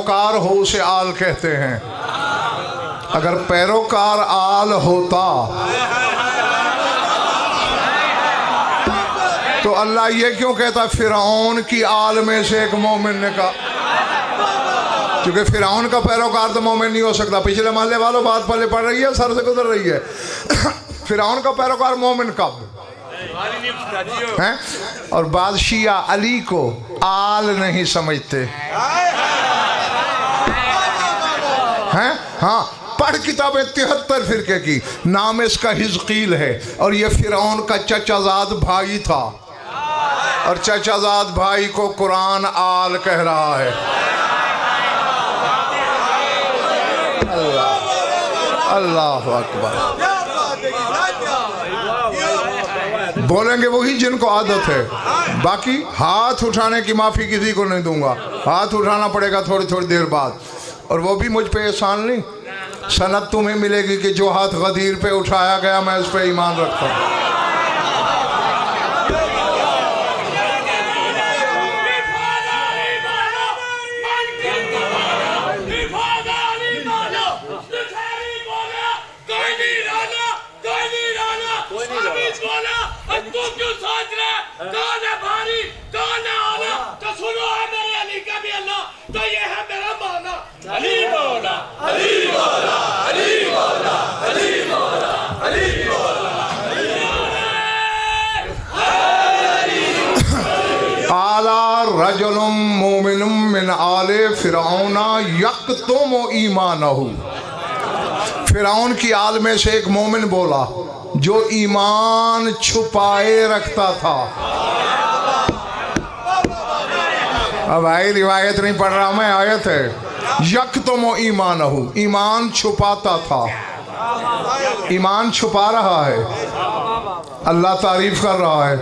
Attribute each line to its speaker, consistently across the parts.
Speaker 1: पैरोकार हो उसे आल कहते हैं। अगर पैरोकार आल होता तो अल्लाह ये क्यों कहता फिरौन की आल में से एक मोमिन ने कहा? क्योंकि फिरौन का पैरोकार तो मोमिन नहीं हो सकता। पिछले महल्ले वालों बात पहले पड़ रही है, सर से गुजर रही है। फिरौन का पैरोकार मोमिन कब हैं? और बादशिया अली को आल नहीं समझते हैं। हाँ, पढ़ किताबें 73 फिरके की, नाम इसका हिजकील है और ये फिरौन का चचाजाद भाई था और चचाजाद भाई को कुरान आल कह रहा है। अल्लाह अल्लाह अकबर। बोलेंगे वही जिनको आदत है। बाकी हाथ उठाने की माफ़ी किसी को नहीं दूंगा। हाथ उठाना पड़ेगा थोड़ी थोड़ी देर बाद, और वो भी मुझ पे एहसान नहीं। सनद तुम्हें मिलेगी कि जो हाथ गदीर पे उठाया गया मैं उस पर ईमान रखता हूँ। रजुलुम मोमिनुम मिन आले फिरौना यक्तुमु ईमानहु। फिरौन की आल में से एक मोमिन बोला जो ईमान छुपाए रखता था। अब भाई रिवायत नहीं पढ़ रहा मैं, आयत है। यक्तुमु ईमानहु, ईमान छुपाता था। ईमान छुपा रहा है, अल्लाह तारीफ कर रहा है।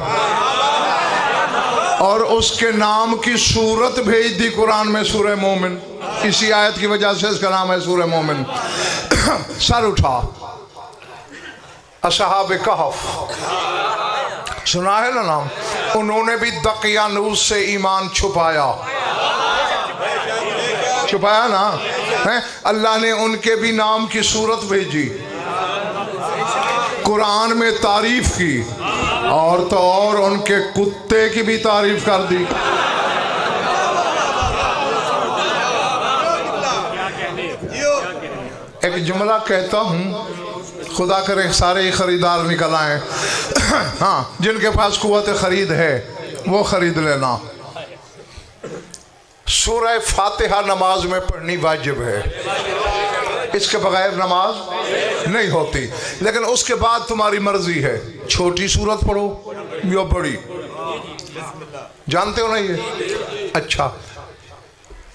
Speaker 1: और उसके नाम की सूरत भेज दी कुरान में, सूरह मोमिन। इसी आयत की वजह से इसका नाम है सूरह मोमिन। सर उठा। असहाब कहफ सुना है ना नाम? उन्होंने भी दकियानूस से ईमान छुपाया ना है। अल्लाह ने उनके भी नाम की सूरत भेजी, कुरान में तारीफ की, और तो और उनके कुत्ते की भी तारीफ कर दी। एक जुमला कहता हूँ, खुदा करे सारे ही खरीदार निकल आए। हाँ, जिनके पास कुव्वत खरीद है वो खरीद लेना। सूरह फातिहा नमाज में पढ़नी वाजिब है, इसके बगैर नमाज नहीं होती। लेकिन उसके बाद तुम्हारी मर्जी है, छोटी सूरत पढ़ो या बड़ी, जानते हो ना ये? अच्छा,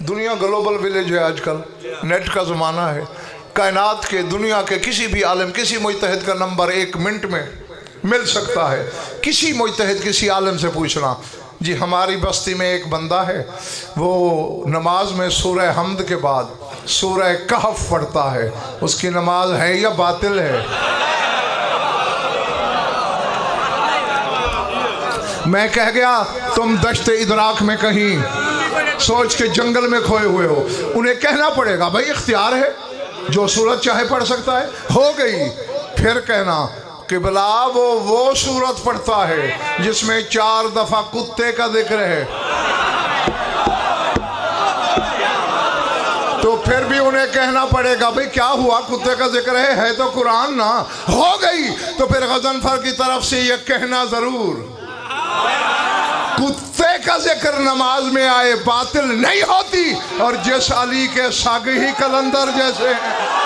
Speaker 1: दुनिया ग्लोबल विलेज है आजकल, नेट का ज़माना है। कायनात के दुनिया के किसी भी आलिम, किसी मुजतहिद का नंबर 1 मिनट में मिल सकता है। किसी मुजतहिद, किसी आलिम से पूछना, जी हमारी बस्ती में एक बंदा है, वो नमाज में सूरह हमद के बाद सूरह कहफ पढ़ता है, उसकी नमाज है या बातिल है? मैं कह गया तुम दश्ते इदराक में कहीं सोच के जंगल में खोए हुए हो। उन्हें कहना पड़ेगा भाई इख्तियार है, जो सूरत चाहे पढ़ सकता है। हो गई, फिर कहना कि बिला वो सूरत पढ़ता है जिसमें 4 दफा कुत्ते का जिक्र है, तो फिर भी उन्हें कहना पड़ेगा भाई क्या हुआ, कुत्ते का जिक्र है तो कुरान ना। हो गई, तो फिर गज़नफर की तरफ से ये कहना जरूर, कुत्ते का जिक्र नमाज में आए बातिल नहीं होती। और जिस अली के सागे ही कलंदर जैसे हैं,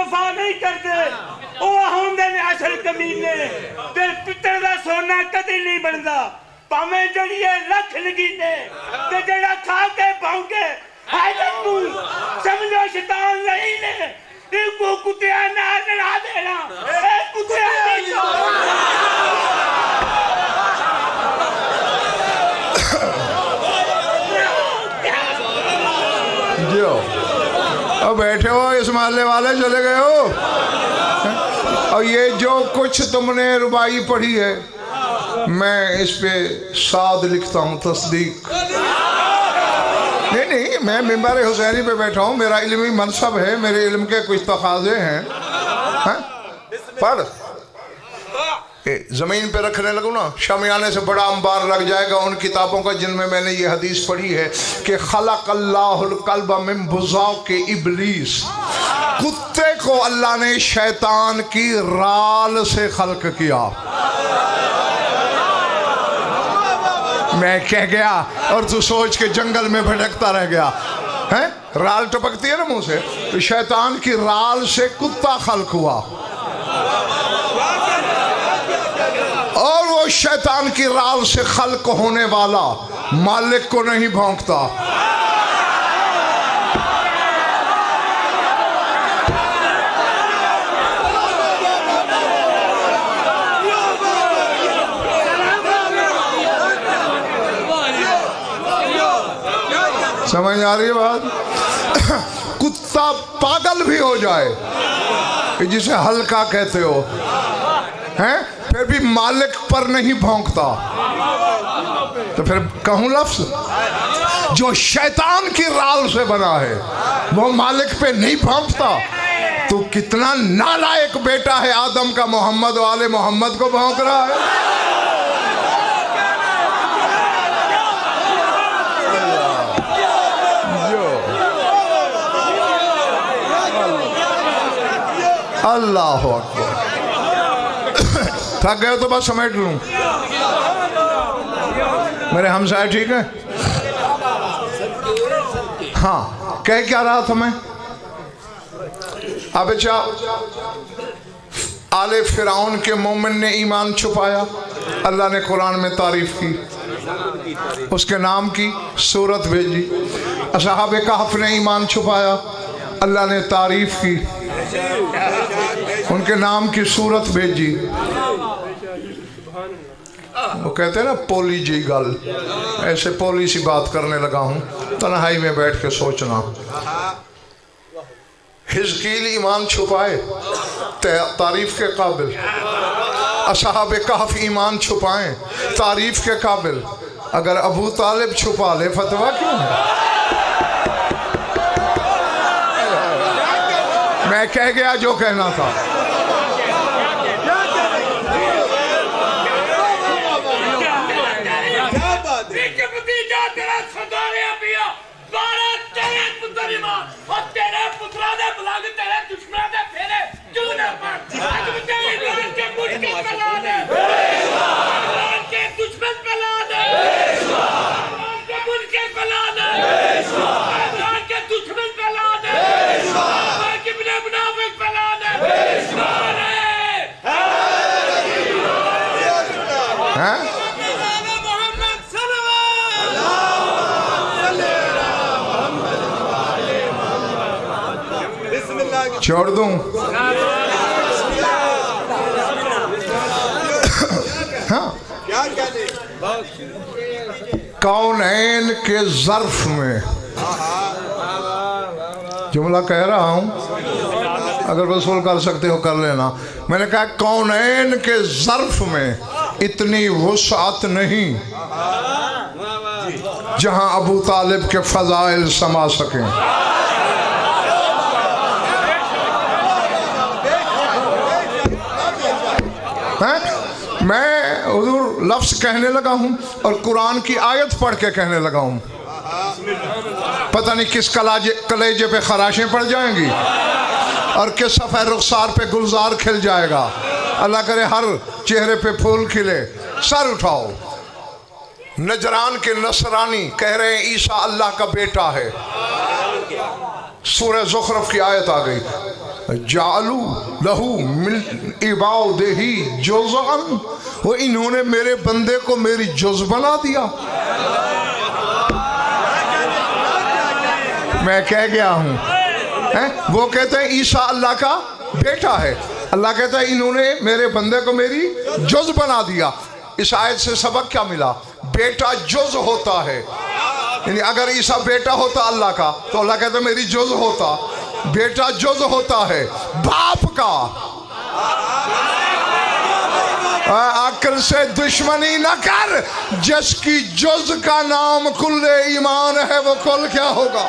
Speaker 2: वफा नहीं करते वो होंदे ने असल कमीने ते पित्तर दा सोना कदी नहीं बनदा भावें जड़िए लख लगी ने ते जड़ा खा के भौंके हैदर तू समझो शैतान नहीं ने इनको कुत्तिया नाल लड़ा देना ए कुत्तिया नहीं
Speaker 1: जो अब बैठे हो इस मोहल्ले वाले चले गए हो और ये जो कुछ तुमने रुबाई पढ़ी है मैं इस पे साद लिखता हूँ तस्दीक नहीं मैं मिंबर हुसैनी पे बैठा हूँ मेरा इल्मी मनसब है मेरे इल्म के कुछ तकाजे हैं पढ़ ज़मीन पे रखने लगूँ ना शमियाने से बड़ा अंबार लग जाएगा उन किताबों का जिनमें मैंने ये हदीस पढ़ी है कि खलक़ल्लाहुल कल्ब मिन बुज़ाक़ि इब्लीस कुत्ते को अल्लाह ने शैतान की राल से खल्क किया। मैं कह गया और तू सोच के जंगल में भटकता रह गया है। राल टपकती है ना मुंह से तो शैतान की राल से कुत्ता खल्क हुआ और वो शैतान की राल से खल्क होने वाला मालिक को नहीं भौंकता। समझ आ रही है बात? कुत्ता पागल भी हो जाए जिसे हल्का कहते हो हैं फिर भी मालिक पर नहीं भौंकता तो फिर कहूं लफ्ज जो शैतान की राल से बना है वो मालिक पे नहीं भौंकता तो कितना नालायक बेटा है आदम का मोहम्मद वाले मोहम्मद को भौंक रहा है। अल्लाह अकबर थक गए तो बस समेट लूं। मेरे हमसाए ठीक है? हाँ कह क्या रहा था मैं? अब अच्छा आले फिरौन के मोमिन ने ईमान छुपाया अल्लाह ने कुरान में तारीफ की उसके नाम की सूरत भेजी। असहाब कहफ ने ईमान छुपाया अल्लाह ने तारीफ की उनके नाम की सूरत भेजी। वो कहते हैं ना पोली जी गल ऐसे पोली सी बात करने लगा हूँ तन्हाई में बैठ के सोचना। हिजकील ईमान छुपाए तारीफ के काबिल असहाब कहफ ईमान छुपाएं तारीफ के काबिल अगर अबू तालिब छुपा ले फतवा क्यों है? मैं कह गया जो कहना था। छोड़ दूं? हाँ कौनैन के ज़र्फ में जुमला कह रहा हूं अगर वसूल कर सकते हो कर लेना। मैंने कहा कौनैन के ज़र्फ में इतनी वुसअत नहीं जहां अबू तालिब के फजाइल समा सकें। मैं हुजूर लफ्ज़ कहने लगा हूँ और कुरान की आयत पढ़ के कहने लगा हूँ। पता नहीं किस कलेजे पे खराशें पड़ जाएंगी और किस सफ़ेद रुखसार पे गुलजार खिल जाएगा। अल्लाह करे हर चेहरे पे फूल खिले। सर उठाओ। नजरान के नसरानी कह रहे हैं ईसा अल्लाह का बेटा है। सूरह ज़ुखरफ की आयत आ गई जालू लहू मिन इबादिही जुज़अन, वो इन्होंने मेरे बंदे को मेरी जुज़ बना दिया। मैं कह गया हूँ, वो कहते हैं ईसा अल्लाह का बेटा है, अल्लाह कहता है इन्होंने मेरे बंदे को मेरी जुज़ बना दिया। इस आयत से सबक क्या मिला? बेटा जुज़ होता है, यानी अगर ईसा बेटा होता अल्लाह का तो अल्लाह कहता मेरी जुज़ होता। बेटा जुज़ होता है बाप का। अक्ल से दुश्मनी न कर, जिसकी जुज़ का नाम कुल्ले ईमान है वो कुल क्या होगा?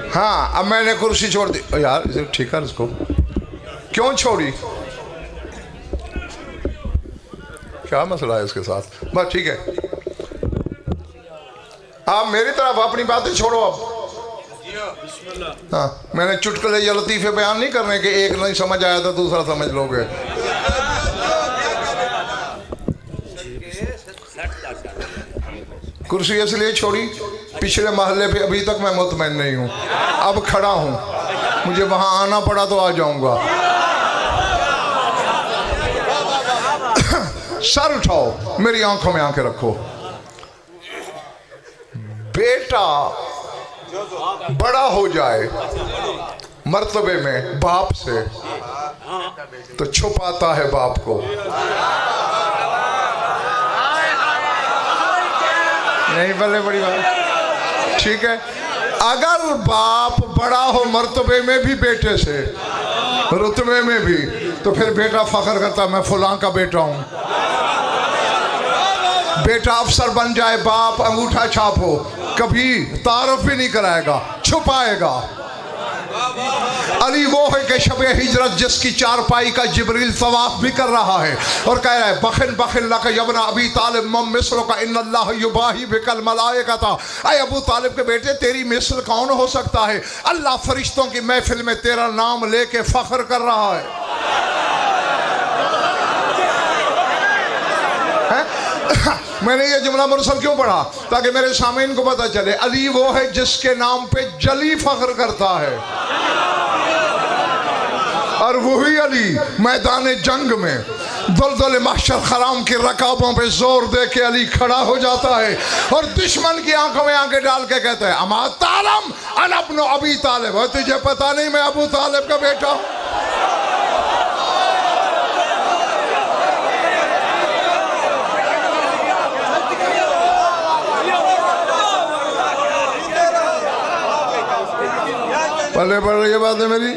Speaker 1: हाँ, अब मैंने कुर्सी छोड़ दी यार, ठीक है इसको क्यों छोड़ी? क्या मसला है इसके साथ? बस ठीक है, आप मेरी तरफ अपनी बातें छोड़ो अब। हाँ, मैंने चुटकुले या लतीफे बयान नहीं करने के, एक नहीं समझ आया तो दूसरा समझ लोगे। कुर्सी इसलिए छोड़ी, पिछले महल्ले पे अभी तक मैं मुतमैन नहीं हूँ, अब खड़ा हूँ, मुझे वहां आना पड़ा तो आ जाऊंगा। सर उठाओ, मेरी आंखों में आंखें रखो। बेटा बड़ा हो जाए मर्तबे में बाप से तो छुपाता है बाप को। नहीं भले बड़ी बात, ठीक है। अगर बाप बड़ा हो मर्तबे में भी बेटे से, रुतबे में भी, तो फिर बेटा फख्र करता मैं फलां का बेटा हूं। बेटा अफसर बन जाए, बाप अंगूठा छाप हो, कभी तारुफ भी नहीं कराएगा, छुपाएगा। अली वो है कि शबे हिजरत जिसकी चारपाई का जिब्रील तवाफ भी कर रहा है और कह रहा है बखिन बखिन लक यबना अबी तालिब मम मिस्र का इन्नल्लाह युबाही बिकल मलाइकता। ऐ अबू तालिब के बेटे, तेरी मिस्र कौन हो सकता है? अल्लाह फरिश्तों की महफिल में तेरा नाम लेके फख्र कर रहा है। मैंने ये जुमला मुरसल क्यों पढ़ा? ताकि मेरे सामीन को पता चले अली वो है जिसके नाम पे जली फख्र करता है, और वही अली मैदान जंग में दुलदुल महशर खराम की रकाबों पे जोर दे के अली खड़ा हो जाता है और दुश्मन की आंखों में आंखें डाल के कहता है अमा तालम अना इब्नु अबी तालिब, तुझे पता नहीं मैं अबू तालिब का बेटा हूं? पहले पढ़ रही है बात है मेरी।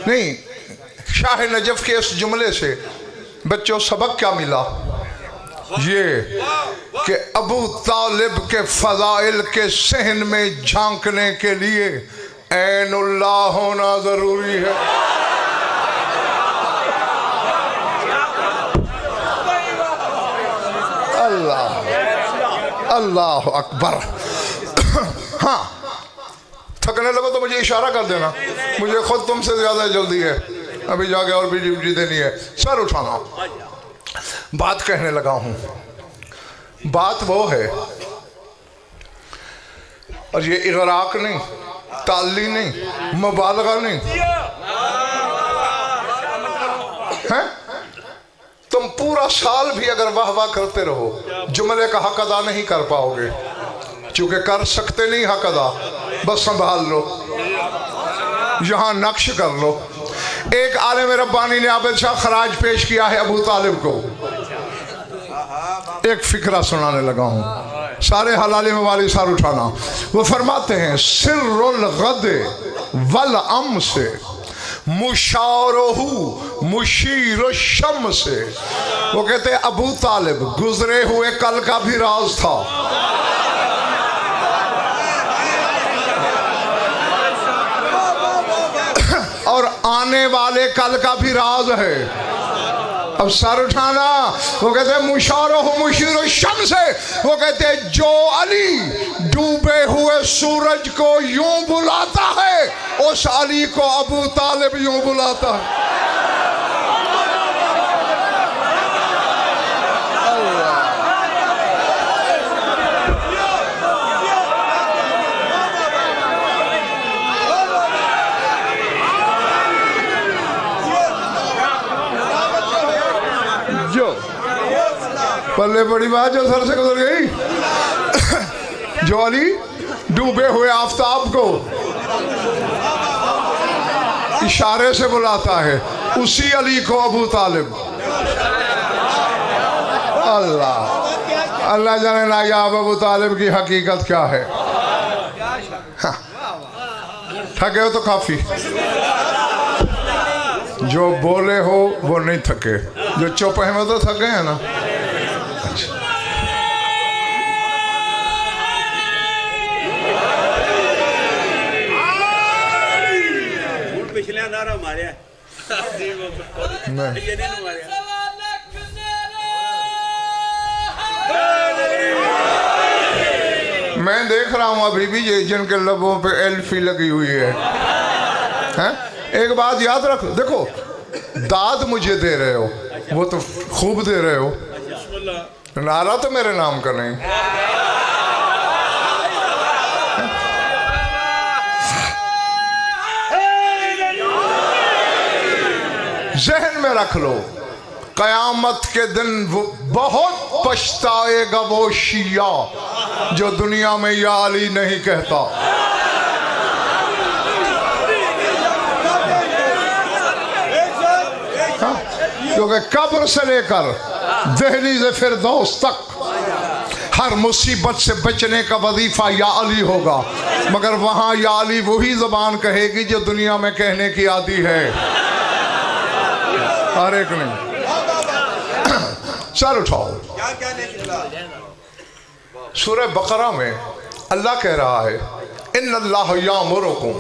Speaker 1: नहीं, शाह नजफ के इस जुमले से बच्चों सबक क्या मिला? ये कि अबू तालिब के फजाइल के सहन में झांकने के लिए ऐनुल्लाह होना जरूरी है। अल्लाह अकबर। हाँ, थकने लगो तो मुझे इशारा कर देना, मुझे खुद तुमसे ज्यादा जल्दी है, अभी जाके और भी ड्यूटी देनी है। सर उठाना, बात कहने लगा हूं। बात वो है, और ये इगराक नहीं, ताली नहीं, मुबालगा नहीं है। तुम पूरा साल भी अगर वाह वाह करते रहो, जुमले का हक अदा नहीं कर पाओगे, चूंकि कर सकते नहीं हक अदा। बस संभाल लो, यहां नक्श कर लो। एक आलिम रब्बानी ने आबिद शाह खराज पेश किया है अबू तालिब को। एक फिक्रा सुनाने लगा हूं, सारे हलाले में वाली सार उठाना। वो फरमाते हैं सिर्रुल गद वल अम से, मुशारहू मुशीर शम से। वो कहते हैं अबू तालिब गुजरे हुए कल का भी राज था, और आने वाले कल का भी राज है। अब सर उठाना, वो कहते हैं मुशारह मुशीर शम से। वो कहते हैं जो अली डूबे हुए सूरज को यूं बुलाता है, उस अली को अबू तालिब यूं बुलाता है। पल्ले बड़ी बात जो सर से गुजर गई। जो अली डूबे हुए आफताब को इशारे से बुलाता है, उसी अली को अबू तालिब। अल्लाह अल्लाह जाने नायाब अबू तालिब की हकीकत क्या है। हाँ, थके हो तो काफी, जो बोले हो वो नहीं थके, जो चुप है वो तो थके हैं ना। मैं देख रहा हूं अभी भी ये जिनके लबों पे एल्फी लगी हुई है। एक बात याद रख, देखो दाद मुझे दे रहे हो, वो तो खूब दे रहे हो, नारा तो मेरे नाम का नहीं। जहन में रख लो, कयामत के दिन वो बहुत पछताएगा वो शिया जो दुनिया में या अली नहीं कहता। क्योंकि कब्र से लेकर दहलीज़ फिरदौस तक हर मुसीबत से बचने का वजीफा या अली होगा, मगर वहां या अली वही ज़बान कहेगी जो दुनिया में कहने की आदी है, हर एक नहीं। सर उठाओ। सूरह बकरा में अल्लाह कह रहा है, इन्नल्लाह यामुरुकुम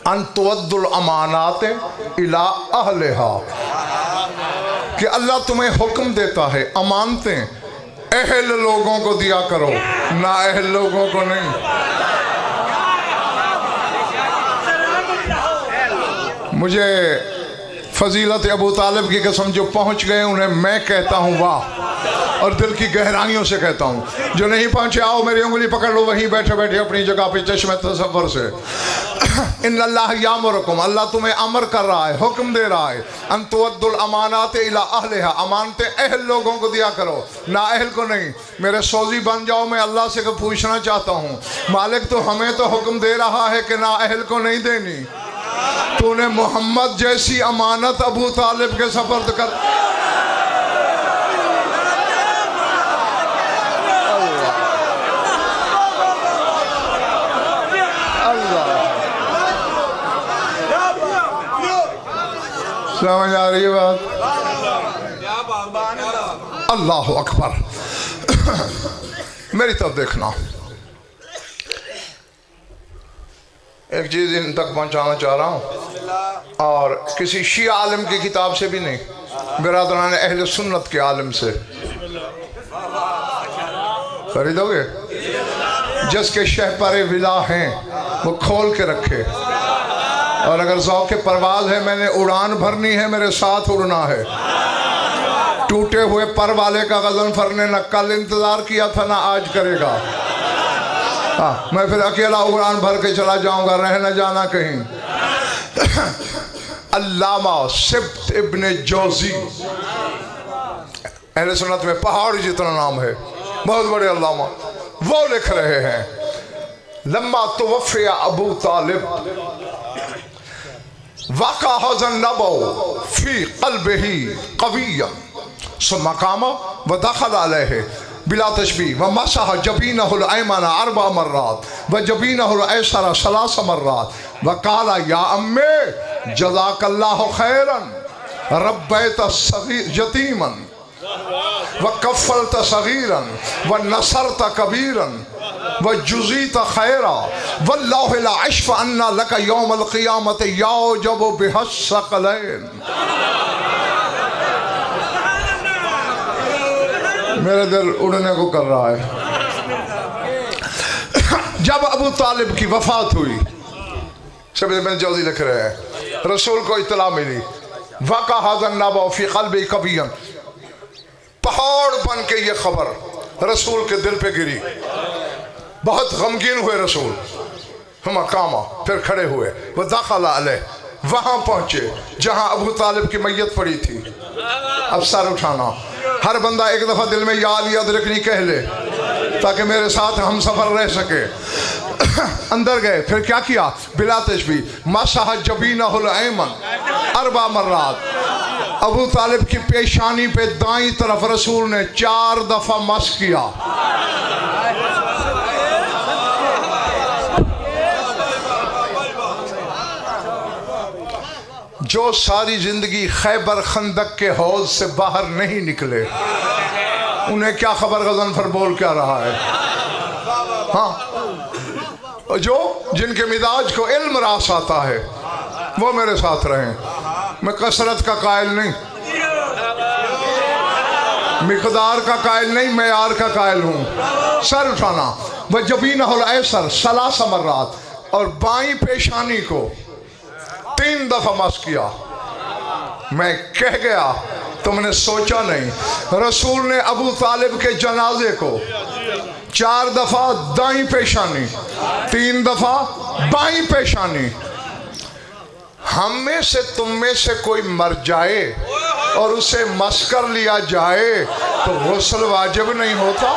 Speaker 1: अन तुअद्दुल अमानात इला अहलिहा, कि अल्लाह तुम्हें हुक्म देता है अमानतें अहल लोगों को दिया करो, ना अहल लोगों को नहीं। मुझे फजीलत अबू तालिब की कसम, जो पहुंच गए उन्हें मैं कहता हूँ वाह, और दिल की गहराइयों से कहता हूँ। जो नहीं पहुंचे आओ मेरी उंगली पकड़ लो वहीं बैठे बैठे अपनी जगह पे चश्मे तसव्वुर से। इन्नल्लाह यामुरुकुम, अल्लाह तुम्हें अमर कर रहा है, हुक्म दे रहा है, अन तुअद्दुल अमानात इला अहलिहा, अमानतें अहल लोगों को दिया करो, ना अहल को नहीं। मेरे सौजी बन जाओ, मैं अल्लाह से पूछना चाहता हूँ, मालिक तो हमें तो हुक्म दे रहा है कि ना अहल को नहीं देनी, तूने मोहम्मद जैसी अमानत अबू तालिब के सपर्द कर। समझ आ रही है बात? अल्लाह अकबर। मेरी तरफ देखना, एक चीज़ इन तक पहुंचाना चाह रहा हूँ, और किसी शिया आलिम की किताब से भी नहीं, बिरादरान अहले सुन्नत के आलिम से। खरीदोगे? जिसके शहपर विला हैं वो खोल के रखे, और अगर ज़ौक़ परवाज़ है, मैंने उड़ान भरनी है, मेरे साथ उड़ना है। टूटे हुए पर वाले का गज़नफ़र ने न कल इंतज़ार किया था, ना आज करेगा। हाँ, मैं फिर अकेला उड़ान भर के चला जाऊंगा, रह न जाना कहीं। अल्लामा सिब्त इब्ने जौज़ी, अहले सुन्नत में पहाड़ जितना नाम है, बहुत बड़े अल्लामा, वो लिख रहे हैं, लम्मा तुवफ़िया अबू तालिब वाक़ा हज़न नबो फ़ी क़ल्बिही क़विय्यन सुम्मा क़ामा व दख़ल अलैहि बिला तशबी व मसह जबीनहुल अयमना अरबा मर्रात व जबीनहुल ऐसरा सलासा मर्रात व काला या अम्मे जज़ाकल्लाहु खैरन रब्बैत यतीमन व कफ़लत सगीरन व नसरत कबीरन व जुज़ीत खैरा वल्लाहु ला अश्फ़ अन्ना लका यौमल क़ियामत यौजबु बिहस सकलैन। मेरा दिल उड़ने को कर रहा है। जब अबू तालिब की वफात हुई, सब में जल्दी लिख रहे हैं, रसूल को इत्तला मिली, वाक़ा हाज़न नबा फ़ी क़ल्बी कबियन, पहाड़ बन के ये खबर रसूल के दिल पे गिरी। बहुत गमगीन हुए रसूल, हम कामा, फिर खड़े हुए, वह दाखला अलैह, वहां पहुंचे जहां अबू तालिब की मैयत पड़ी थी। अब सर उठाना, हर बंदा एक दफा दिल में या अली अदरकनी कह ले ताकि मेरे साथ हम सफर रह सके। अंदर गए, फिर क्या किया, बिला तशबी मसह जबीनहुल अयमन अरबा मर्रात, अबू तालिब की पेशानी पे दाईं तरफ रसूल ने 4 दफा मस किया। जो सारी जिंदगी खैबर खंदक के हौज से बाहर नहीं निकले, उन्हें क्या खबर गज़नफर बोल क्या रहा है। हाँ, जो जिनके मिजाज को इल्म रास आता है वो मेरे साथ रहें। मैं कसरत का कायल नहीं, मिकदार का कायल नहीं, मेयार का कायल हूँ। सर उठाना, वह जबीनहुल ऐसर सलासा मर्रात, और बाईं पेशानी को 3 दफा मस किया। मैं कह गया, तुमने सोचा नहीं, रसूल ने अबू तालिब के जनाजे को 4 दफा दाईं पेशानी, 3 दफा बाईं पेशानी। हम में से तुम में से कोई मर जाए और उसे मस कर लिया जाए तो गुस्ल वाजिब नहीं होता।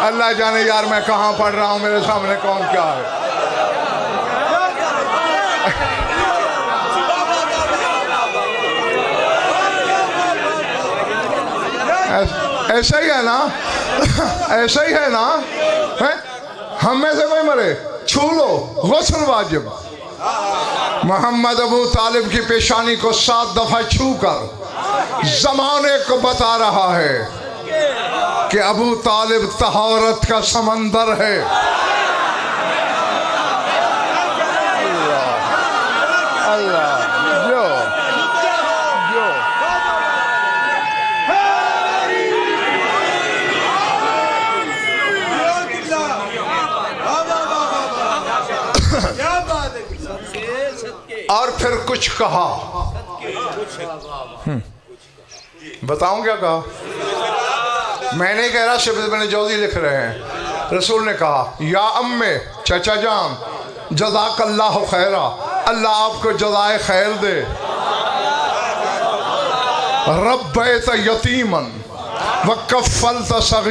Speaker 1: अल्लाह जाने यार मैं कहाँ पढ़ रहा हूँ, मेरे सामने कौन क्या है। ऐसा ही है ना, ऐसा ही है ना, है? हम में से कोई मरे, छू लो, गुस्ल वाजिब। मोहम्मद अबू तालिब की पेशानी को 7 दफा छू कर जमाने को बता रहा है कि अबू तालिब तहारत का समंदर है। अल्लाह अल्लाह जो जो और फिर कुछ कहा, बताऊं क्या कहा? मैं नहीं कह रहा, शिब इब्न जौज़ी लिख रहे हैं। रसूल ने कहा, या अम्मे, चाचा जान, जज़ाकल्लाहु खैरा, अल्लाह आपको जज़ाए खैर दे। रब्बैत यतीमन व कफ़लत सगीरन